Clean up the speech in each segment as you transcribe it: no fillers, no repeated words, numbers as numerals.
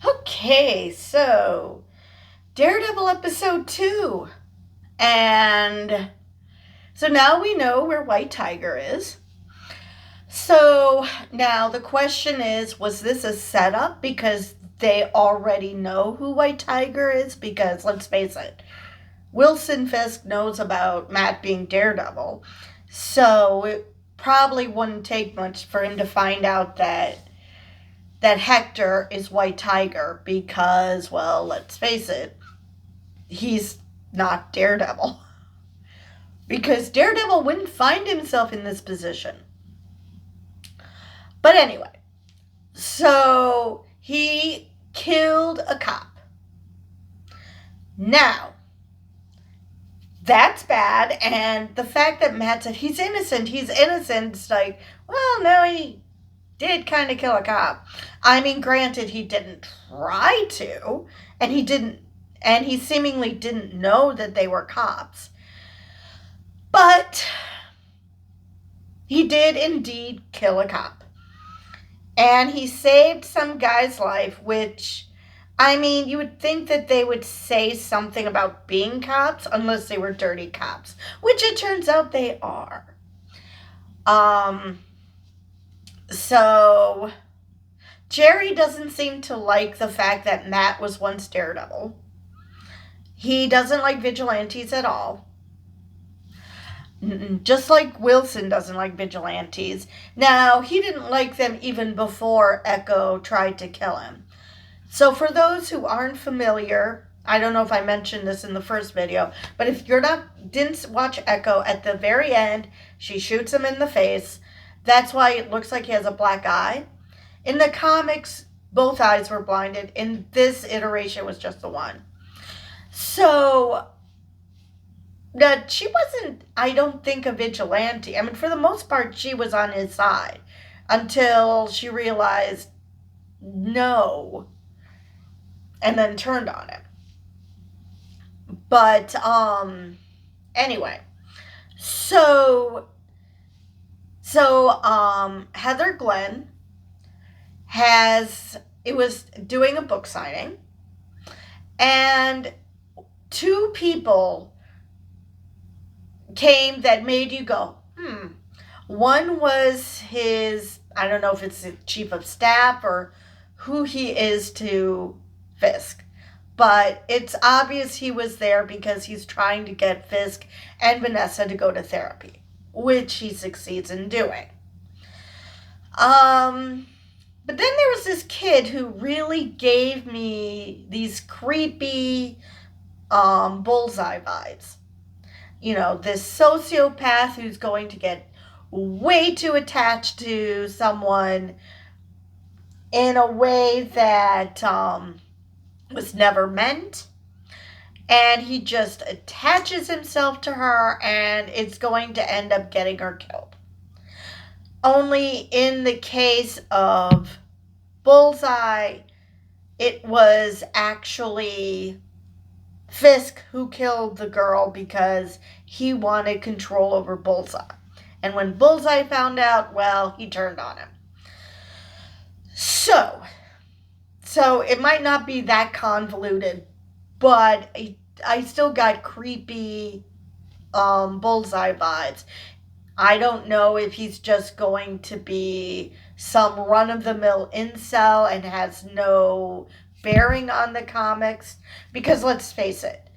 Okay, so Daredevil episode 2. And so now we know where White Tiger is. So now the question is, was this a setup because they already know who White Tiger is? Because let's face it, Wilson Fisk knows about Matt being Daredevil. So it probably wouldn't take much for him to find out that Hector is White Tiger because, well, let's face it, he's not Daredevil. Because Daredevil wouldn't find himself in this position. But anyway, so he killed a cop. Now, that's bad, and the fact that Matt said he's innocent, it's like, well, no, he did kind of kill a cop. I mean, granted, he didn't try to, and he seemingly didn't know that they were cops. But he did indeed kill a cop. And he saved some guy's life, which, I mean, you would think that they would say something about being cops unless they were dirty cops, which it turns out they are. So Jerry doesn't seem to like the fact that Matt was once Daredevil. He doesn't like vigilantes at all. Just like Wilson doesn't like vigilantes. Now, he didn't like them even before Echo tried to kill him. So for those who aren't familiar, I don't know if I mentioned this in the first video, but if didn't watch Echo, at the very end, she shoots him in the face. That's why it looks like he has a black eye. In the comics, both eyes were blinded. In this iteration, it was just the one. So that she wasn't, I don't think, a vigilante. I mean, for the most part, she was on his side until she realized no, and then turned on him. But anyway, so Heather Glenn was doing a book signing, and two people came that made you go, One was his, I don't know if it's the chief of staff or who he is to Fisk, but it's obvious he was there because he's trying to get Fisk and Vanessa to go to therapy, which he succeeds in doing. But then there was this kid who really gave me these creepy bullseye vibes. You know, this sociopath who's going to get way too attached to someone in a way that was never meant. And he just attaches himself to her, and it's going to end up getting her killed. Only in the case of Bullseye, it was actually Fisk who killed the girl because he wanted control over Bullseye. And when Bullseye found out, well, he turned on him. So it might not be that convoluted, but I still got creepy Bullseye vibes. I don't know if he's just going to be some run-of-the-mill incel and has no bearing on the comics, because let's face it,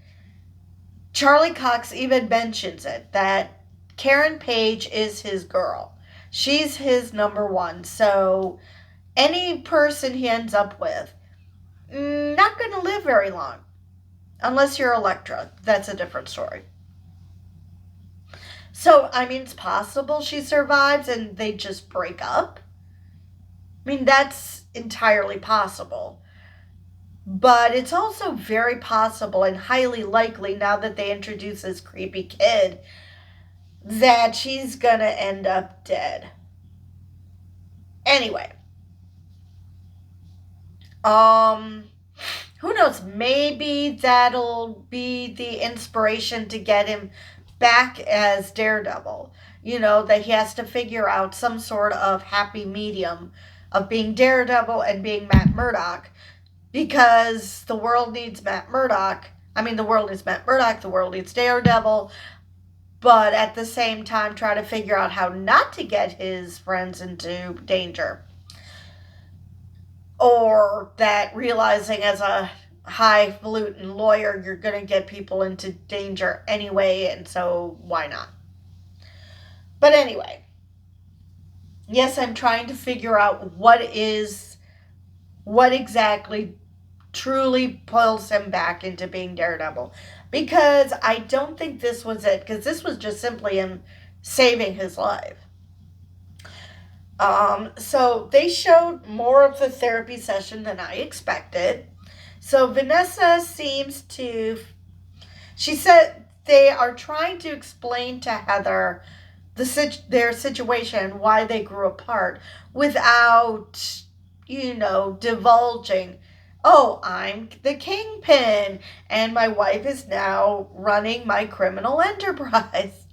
Charlie Cox even mentions it, that Karen Page is his girl. She's his number one. So any person he ends up with, not going to live very long. Unless you're Elektra. That's a different story. So, I mean, it's possible she survives and they just break up. I mean, that's entirely possible. But it's also very possible and highly likely, now that they introduce this creepy kid, that she's gonna end up dead. Anyway. Who knows? Maybe that'll be the inspiration to get him back as Daredevil. You know, that he has to figure out some sort of happy medium of being Daredevil and being Matt Murdock, because the world needs Matt Murdock. I mean, the world needs Matt Murdock, the world needs Daredevil, but at the same time try to figure out how not to get his friends into danger. Or that realizing as a highfalutin lawyer, you're going to get people into danger anyway, and so why not? But anyway, yes, I'm trying to figure out what exactly truly pulls him back into being Daredevil. Because I don't think this was it, because this was just simply him saving his life. So they showed more of the therapy session than I expected. So Vanessa seems to, she said they are trying to explain to Heather their situation, why they grew apart, without, divulging, oh, I'm the kingpin, and my wife is now running my criminal enterprise.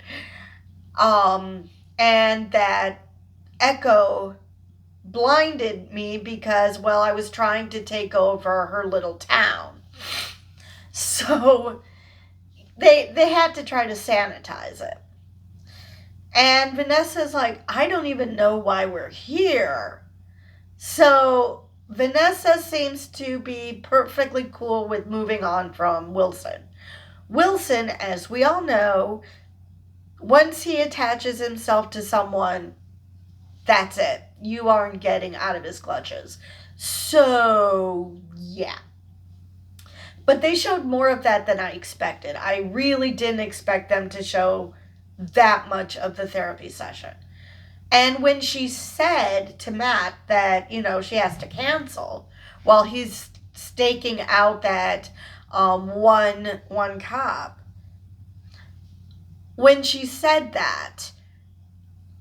And that Echo blinded me because, well, I was trying to take over her little town. So they had to try to sanitize it. And Vanessa's like, I don't even know why we're here. So Vanessa seems to be perfectly cool with moving on from Wilson. Wilson, as we all know, once he attaches himself to someone, that's it. You aren't getting out of his clutches. So, yeah. But they showed more of that than I expected. I really didn't expect them to show that much of the therapy session. And when she said to Matt that, she has to cancel while he's staking out that one cop, when she said that,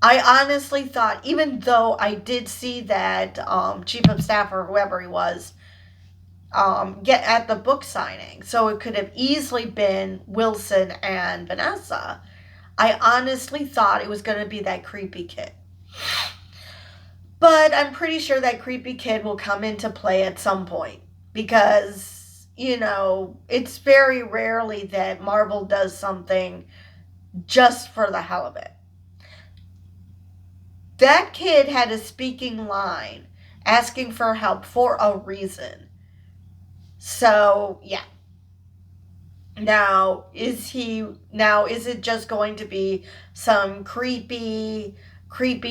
I honestly thought, even though I did see that chief of staff or whoever he was get at the book signing, so it could have easily been Wilson and Vanessa, I honestly thought it was going to be that creepy kid. But I'm pretty sure that creepy kid will come into play at some point because, it's very rarely that Marvel does something just for the hell of it. That kid had a speaking line asking for help for a reason. So, yeah. Now, is it just going to be some creepy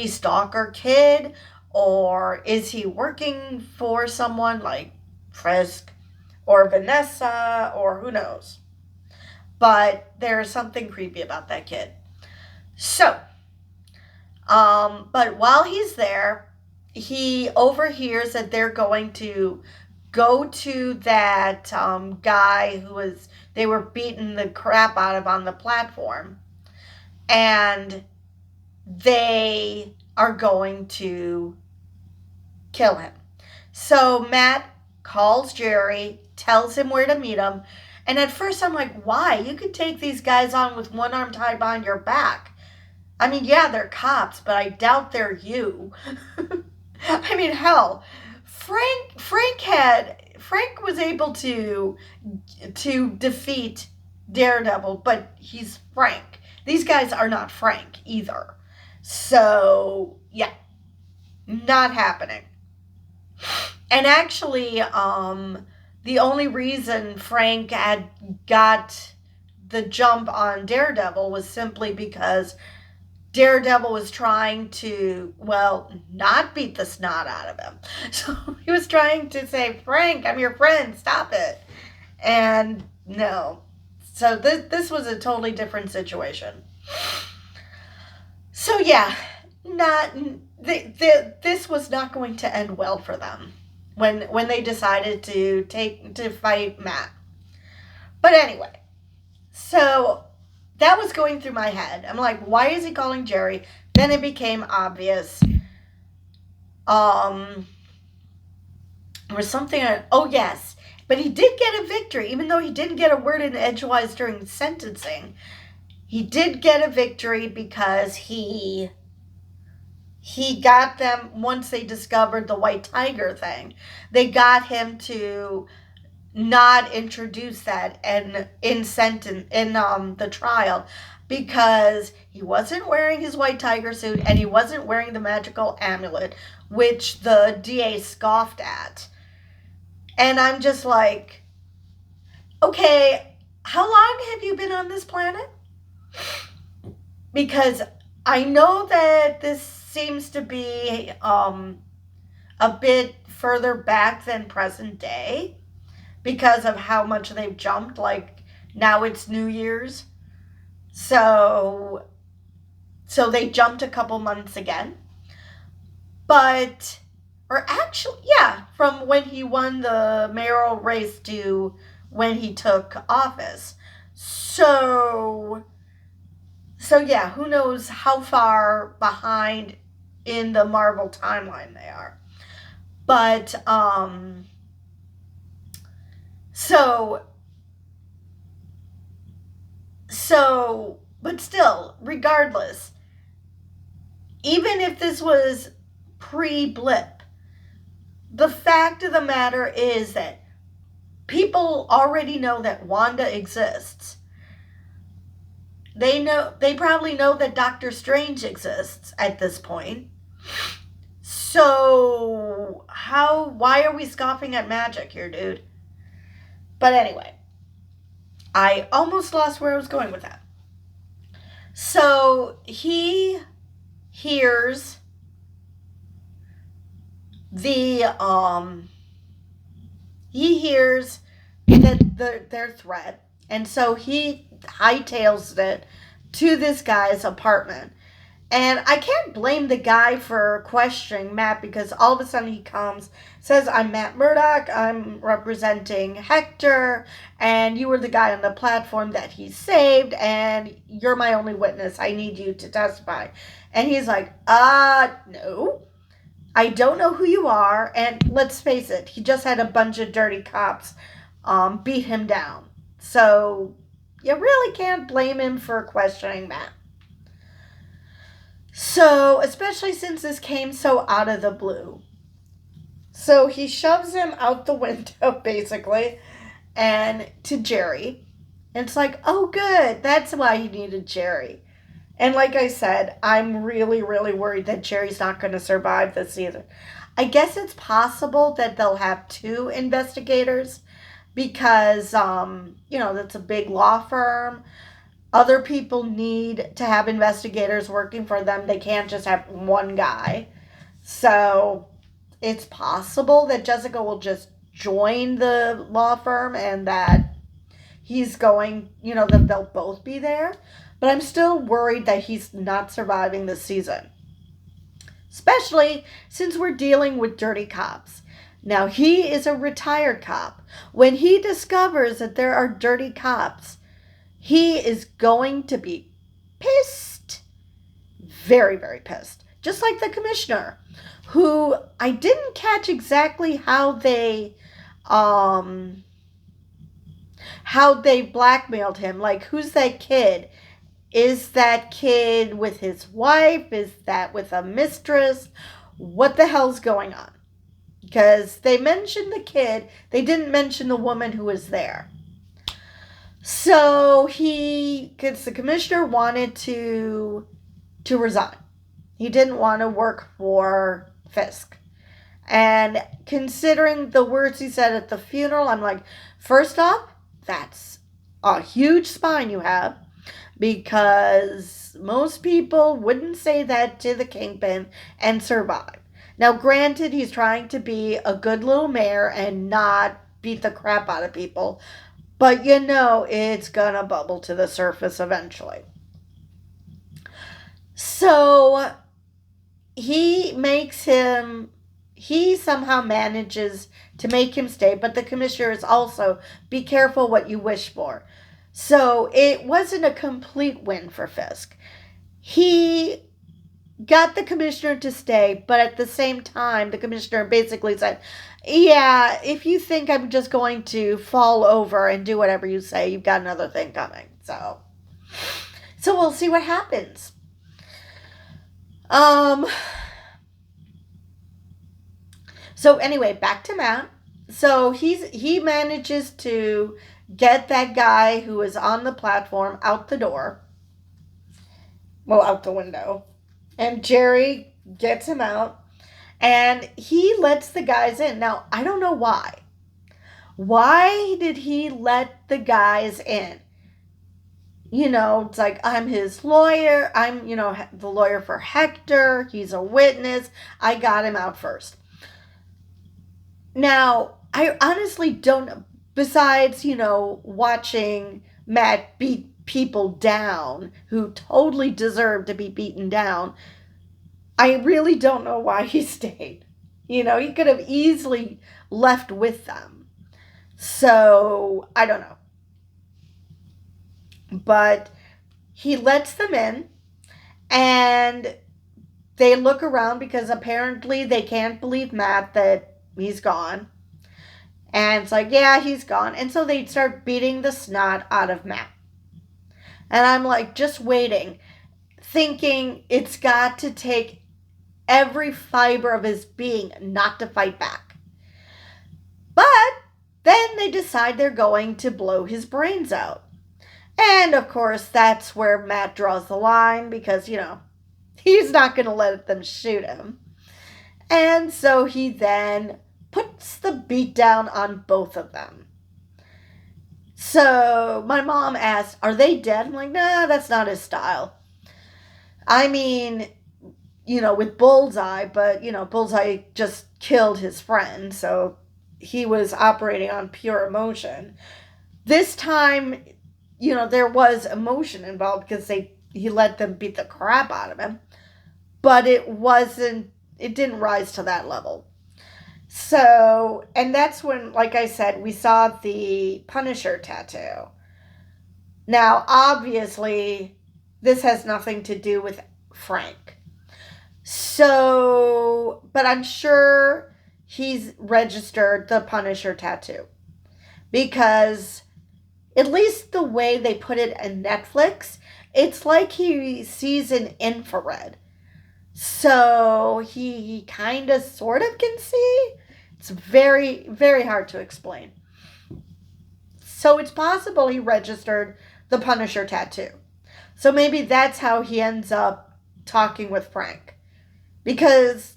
stalker kid? Or is he working for someone like Frisk or Vanessa or who knows? But there's something creepy about that kid. So, but while he's there, he overhears that they're going to go to that guy they were beating the crap out of on the platform, and they are going to kill him. So Matt calls Jerry, tells him where to meet him, and at first I'm like, why? You could take these guys on with one arm tied behind your back. I mean, yeah, they're cops, but I doubt they're you. I mean, hell, Frank was able to defeat Daredevil, but he's Frank. These guys are not Frank either. So, yeah, not happening. And actually, the only reason Frank had got the jump on Daredevil was simply because Daredevil was trying to, not beat the snot out of him. So he was trying to say, Frank, I'm your friend, stop it. And no. So this was a totally different situation. So yeah, this was not going to end well for them when they decided to fight Matt. But anyway, so that was going through my head. I'm like, why is he calling Jerry? Then it became obvious. Or something. Oh, yes. But he did get a victory, even though he didn't get a word in edgewise during sentencing. He did get a victory because he he got them, once they discovered the white tiger thing, they got him to not introduce that in the trial, because he wasn't wearing his white tiger suit and he wasn't wearing the magical amulet, which the DA scoffed at. And I'm just like, okay, how long have you been on this planet? Because I know that this seems to be a bit further back than present day because of how much they've jumped. Like, now it's New Year's. So they jumped a couple months again. But, or actually, yeah, from when he won the mayoral race to when he took office. So yeah, who knows how far behind in the Marvel timeline they are. But, but still, regardless, even if this was pre-blip, the fact of the matter is that people already know that Wanda exists. They probably know that Doctor Strange exists at this point. So why are we scoffing at magic here, dude? But anyway, I almost lost where I was going with that. So he hears that their threat, and so he hightails it to this guy's apartment. And I can't blame the guy for questioning Matt, because all of a sudden he comes, says, "I'm Matt Murdock, I'm representing Hector, and you were the guy on the platform that he saved, and you're my only witness. I need you to testify." And he's like, no, I don't know who you are. And let's face it, he just had a bunch of dirty cops beat him down. So you really can't blame him for questioning Matt. So, especially since this came so out of the blue. So he shoves him out the window, basically, and to Jerry. And it's like, oh, good. That's why he needed Jerry. And like I said, I'm really, really worried that Jerry's not going to survive this season. I guess it's possible that they'll have 2 investigators because, that's a big law firm. Other people need to have investigators working for them. They can't just have one guy. So it's possible that Jessica will just join the law firm and that he's going, that they'll both be there. But I'm still worried that he's not surviving this season. Especially since we're dealing with dirty cops. Now, he is a retired cop. When he discovers that there are dirty cops, he is going to be pissed. Very, very pissed. Just like the commissioner, who I didn't catch exactly how they blackmailed him. Like, who's that kid? Is that kid with his wife? Is that with a mistress? What the hell's going on? Because they mentioned the kid. They didn't mention the woman who was there. So because the commissioner wanted to resign. He didn't want to work for Fisk. And considering the words he said at the funeral, I'm like, first off, that's a huge spine you have, because most people wouldn't say that to the Kingpin and survive. Now, granted, he's trying to be a good little mayor and not beat the crap out of people, but it's gonna bubble to the surface eventually. So he somehow manages to make him stay, but the commissioner is also, be careful what you wish for. So it wasn't a complete win for Fisk. He got the commissioner to stay, but at the same time, the commissioner basically said, yeah, if you think I'm just going to fall over and do whatever you say, you've got another thing coming. So we'll see what happens. So anyway, back to Matt. So he manages to get that guy who is on the platform out the door. Well, out the window. And Jerry gets him out and he lets the guys in. Now, I don't know why. Why did he let the guys in? It's like, I'm his lawyer. I'm, the lawyer for Hector. He's a witness. I got him out first. Now, I honestly don't, besides, watching Matt beat people down who totally deserve to be beaten down, I really don't know why he stayed. He could have easily left with them. So, I don't know. But he lets them in and they look around because apparently they can't believe Matt that he's gone. And it's like, yeah, he's gone. And so they start beating the snot out of Matt. And I'm like, just waiting, thinking it's got to take every fiber of his being not to fight back. But then they decide they're going to blow his brains out. And of course, that's where Matt draws the line because, he's not going to let them shoot him. And so he then puts the beat down on both of them. So my mom asked, are they dead? I'm like, nah, that's not his style. I mean, with Bullseye, but, Bullseye just killed his friend, so he was operating on pure emotion. This time, there was emotion involved because he let them beat the crap out of him, but it didn't rise to that level. So, and that's when, like I said, we saw the Punisher tattoo. Now, obviously, this has nothing to do with Frank. So, but I'm sure he's registered the Punisher tattoo. Because, at least the way they put it in Netflix, it's like he sees an infrared. So he kind of sort of can see. It's very, very hard to explain. So it's possible he registered the Punisher tattoo. So maybe that's how he ends up talking with Frank. Because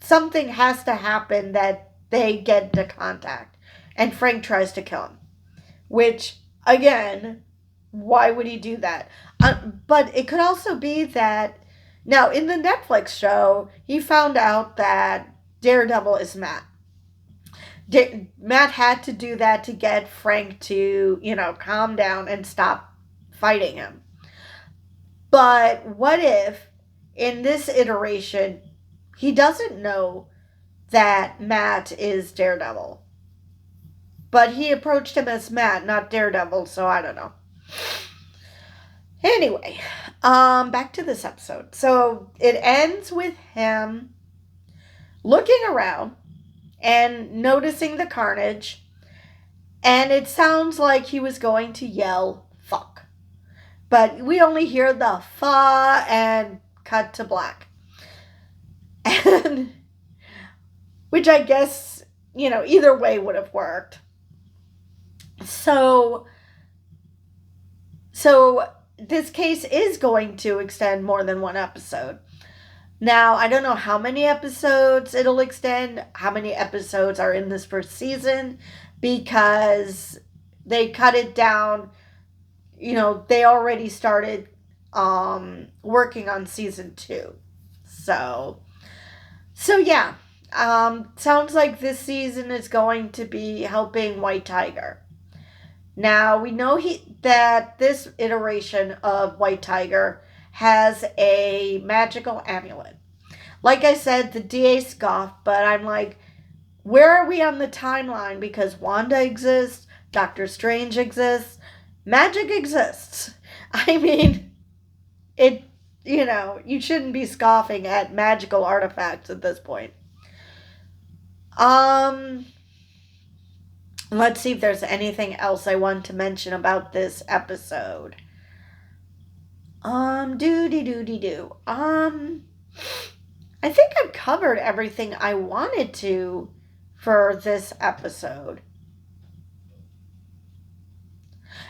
something has to happen that they get into contact. And Frank tries to kill him. Which, again, why would he do that? But it could also be that, now in the Netflix show, he found out that Daredevil is Matt. Matt had to do that to get Frank to, calm down and stop fighting him. But what if, in this iteration, he doesn't know that Matt is Daredevil? But he approached him as Matt, not Daredevil, so I don't know. Anyway, back to this episode. So it ends with him looking around and noticing the carnage, and it sounds like he was going to yell, fuck. But we only hear the fa and cut to black. And, which I guess, either way would have worked. So this case is going to extend more than one episode. Now, I don't know how many episodes it'll extend, how many episodes are in this first season, because they cut it down. They already started working on season 2. So yeah. Sounds like this season is going to be helping White Tiger. Now, we know that this iteration of White Tiger has a magical amulet. Like I said, the DA scoffed, but I'm like, where are we on the timeline? Because Wanda exists, Doctor Strange exists, magic exists. I mean, you shouldn't be scoffing at magical artifacts at this point. Let's see if there's anything else I want to mention about this episode. I I think I've covered everything I wanted to for this episode.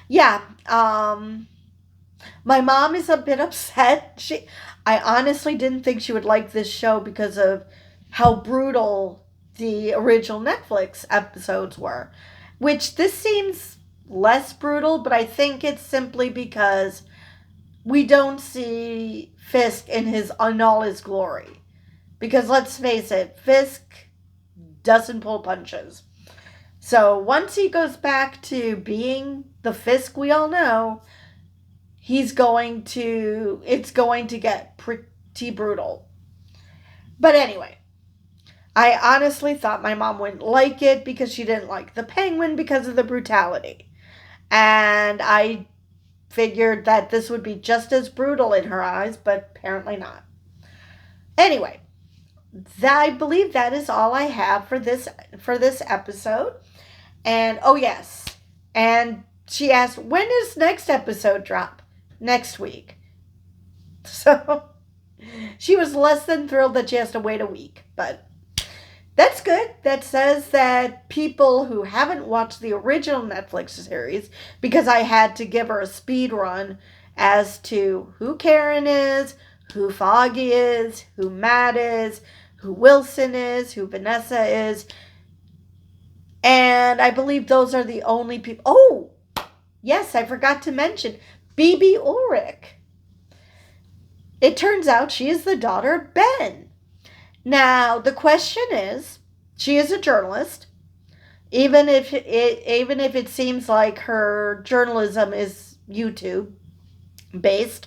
Yeah, my mom is a bit upset. I honestly didn't think she would like this show because of how brutal the original Netflix episodes were. Which this seems less brutal, but I think it's simply because we don't see Fisk in all his glory. Because let's face it, Fisk doesn't pull punches. So once he goes back to being the Fisk we all know, it's going to get pretty brutal. But anyway, I honestly thought my mom wouldn't like it because she didn't like the penguin because of the brutality. And I figured that this would be just as brutal in her eyes, but apparently not. Anyway, I believe that is all I have for this episode. And oh yes, and she asked, when does next episode drop? Next week. So she was less than thrilled that she has to wait a week, but that's good. That says that people who haven't watched the original Netflix series, because I had to give her a speed run as to who Karen is, who Foggy is, who Matt is, who Wilson is, who Vanessa is. And I believe those are the only people. Oh, yes, I forgot to mention BB Ulrich. It turns out she is the daughter of Ben. Now, the question is, she is a journalist. Even if it seems like her journalism is YouTube based.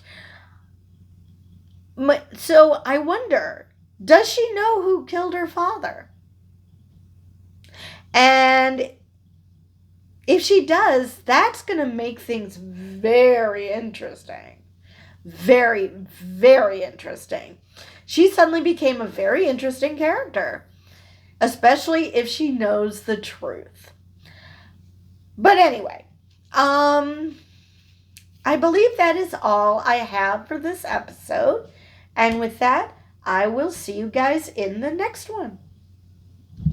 So I wonder, does she know who killed her father? And if she does, that's going to make things very interesting. Very, very interesting. She suddenly became a very interesting character, especially if she knows the truth. But anyway, I believe that is all I have for this episode. And with that, I will see you guys in the next one.